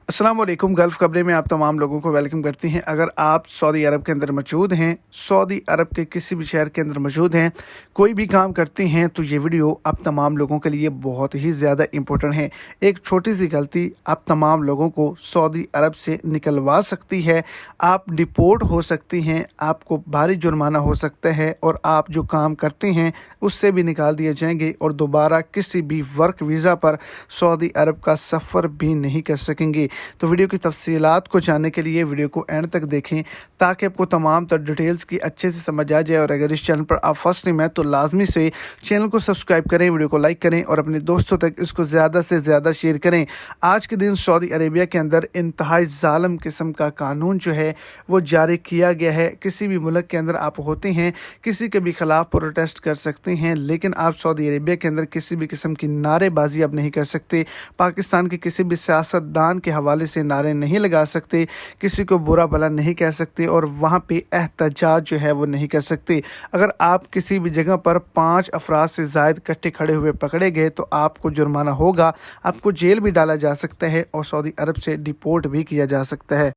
अस्सलाम वालेकुम। गल्फ़ खबरें में आप तमाम लोगों को वेलकम करती हैं। अगर आप सऊदी अरब के अंदर मौजूद हैं, सऊदी अरब के किसी भी शहर के अंदर मौजूद हैं, कोई भी काम करती हैं, तो ये वीडियो आप तमाम लोगों के लिए बहुत ही ज़्यादा इम्पोर्टेंट है। एक छोटी सी गलती आप तमाम लोगों को सऊदी अरब से निकलवा सकती है। आप डिपोर्ट हो सकती हैं, आपको भारी जुर्माना हो सकता है और आप जो काम करते हैं उससे भी निकाल दिए जाएंगे और दोबारा किसी भी वर्क वीज़ा पर सऊदी अरब का सफ़र भी नहीं कर सकेंगे। तो वीडियो की तफसीलात को जानने के लिए वीडियो को एंड तक देखें ताकि आपको तमाम तर डिटेल्स की अच्छे से समझ आ जाए। और अगर इस चैनल पर आप फर्स्ट टाइम हैं तो लाजमी से चैनल को सब्सक्राइब करें, वीडियो को लाइक करें और अपने दोस्तों तक इसको ज़्यादा से ज़्यादा शेयर करें। आज के दिन सऊदी अरेबिया के अंदर इंतहाई ज़ालिम किस्म का कानून जो है वो जारी किया गया है। किसी भी मुल्क के अंदर आप होते हैं, किसी के भी ख़िलाफ़ प्रोटेस्ट कर सकते हैं, लेकिन आप सऊदी अरेबिया के अंदर किसी भी किस्म की नारेबाजी अब नहीं कर सकते। पाकिस्तान के किसी भी सियासतदान के हवाले से नारे नहीं लगा सकते, किसी को बुरा भला नहीं कह सकते और वहाँ पे एहतजाज जो है वो नहीं कर सकते। अगर आप किसी भी जगह पर 5 अफराद से ज़ायद इकट्ठे खड़े हुए पकड़े गए तो आपको जुर्माना होगा, आपको जेल भी डाला जा सकता है और सऊदी अरब से डिपोर्ट भी किया जा सकता है।